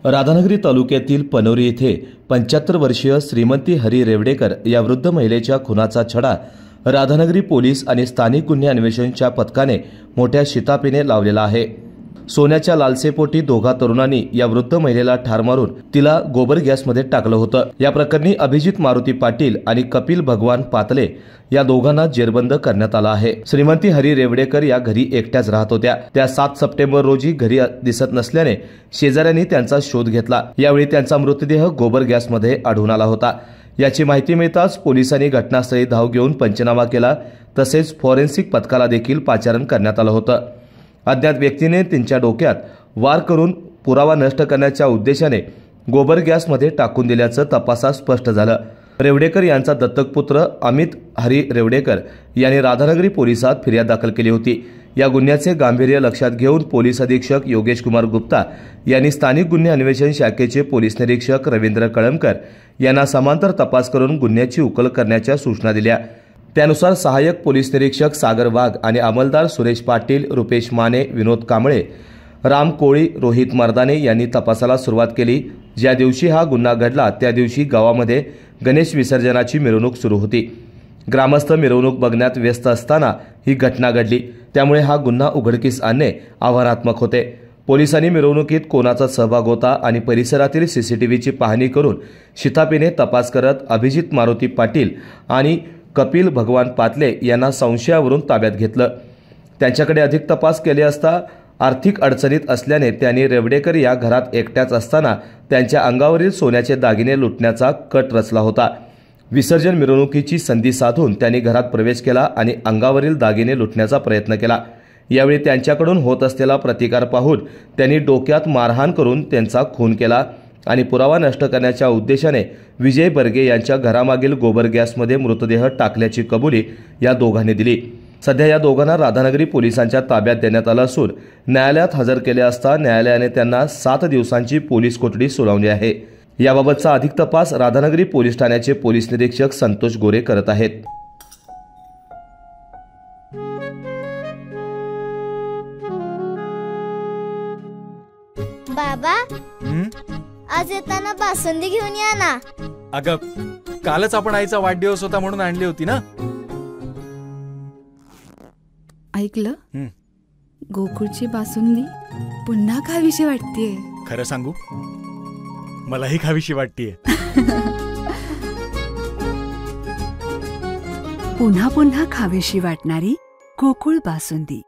राधानगरी तालुक्यातील पनोरी येथे 75 वर्षीय श्रीमंती हरी रेवडेकर या वृद्ध महिलेच्या खुनाचा छडा राधानगरी पोलीस आणि स्थानिक गुन्हे अन्वेषणच्या पथकाने मोठ्या शिताफीने लावलेला आहे। सोन्याच्या लालसेपोटी दोघा तरुणांनी या वृद्ध महिलेला ठार मारून तिला गोबर गॅसमध्ये टाकलं होतं। या प्रकरणी अभिजित मारुती पाटील आणि कपिल भगवान पातले या दोघांना जेरबंद करण्यात आला आहे। श्रीमंती हरी रेवडेकर या घरी एकट्याच राहत होत्या। त्या 7 सप्टेंबर रोजी घरी दिसत नसल्याने शेजाऱ्यांनी त्यांचा शोध घेतला। यावेळी त्यांचा मृतदेह गोबर गॅसमध्ये आढळून आला होता। याची माहिती मिळताच पोलिसांनी घटनास्थळी धाव घेऊन पंचनामा केला, तसेच फॉरेन्सिक पथकाला देखील पाचारण करण्यात आलं होतं। अज्ञात व्यक्तीने त्यांच्या डोक्यात वार करून पुरावा नष्ट करण्याच्या उद्देशाने गोबर गॅसमध्ये टाकून दिल्याचं तपासात स्पष्ट झालं। रेवडेकर यांचा दत्तक पुत्र अमित हरी रेवडेकर यांनी राधानगरी पोलिसात फिर्याद दाखल केली होती। या गुन्ह्याचे गांभीर्य लक्षात घेऊन पोलीस अधीक्षक योगेश कुमार गुप्ता यांनी स्थानिक गुन्हे अन्वेषण शाखेचे पोलीस निरीक्षक रवींद्र कळमकर यांना समांतर तपास करून गुन्ह्याची उकल करण्याच्या सूचना दिल्या। त्यानुसार सहाय्यक पोलीस निरीक्षक सागर वाघ आणि अंमलदार सुरेश पाटील, रुपेश माने, विनोद कांबळे, राम कोळी, रोहित मर्दाने यांनी तपासाला सुरुवात केली। ज्या दिवशी हा गुन्हा घडला त्या दिवशी गावामध्ये गणेश विसर्जनाची मिरवणूक सुरू होती। ग्रामस्थ मिरवणूक बघण्यात व्यस्त असताना ही घटना घडली। त्यामुळे हा गुन्हा उघडकीस आणणे आव्हानात्मक होते। पोलिसांनी मिरवणुकीत कोणाचा सहभाग होता आणि परिसरातील सीसीटीव्हीची पाहणी करून शिताफीने तपास करत अभिजित मारुती पाटील आणि कपिल भगवान पातले यांना संशयावरून ताब्यात घेतलं। त्यांच्याकडे अधिक तपास केले असता आर्थिक अडचणीत असल्याने त्यांनी रेवडेकर या घरात एकट्याच असताना त्यांच्या अंगावरील सोन्याचे दागिने लुटण्याचा कट रचला होता। विसर्जन मिरवणुकीची संधी साधून त्यांनी घरात प्रवेश केला आणि अंगावरील दागिने लुटण्याचा प्रयत्न केला। यावेळी त्यांच्याकडून होत असलेला प्रतिकार पाहून त्यांनी डोक्यात मारहाण करून त्यांचा खून केला आणि पुरावा नष्ट करण्याच्या उद्देशाने विजय बर्गे यांच्या घरामागील गोबर गॅसमध्ये मृतदेह टाकल्याची कबुली या दोघांनी दिली। सध्या या दोघांना राधानगरी पोलिसांच्या ताब्यात देण्यात आलं असून न्यायालयात हजर केले असता न्यायालयाने त्यांना 7 दिवसांची पोलीस कोठडी सुनावली आहे। याबाबतचा अधिक तपास राधानगरी पोलीस ठाण्याचे पोलीस निरीक्षक संतोष गोरे करत आहेत। बाबा, आज येताना बासुंदी घेऊन या ना। अगं, कालच आपण आईचा वाढदिवस होता म्हणून आणली होती ना। ऐकलं, गोकुळची बासुंदी पुन्हा खावीशी वाटतेय। खरं सांगू, मलाही खावीशी वाटतेय। पुन्हा पुन्हा खावीशी वाटणारी गोकुळ बासुंदी।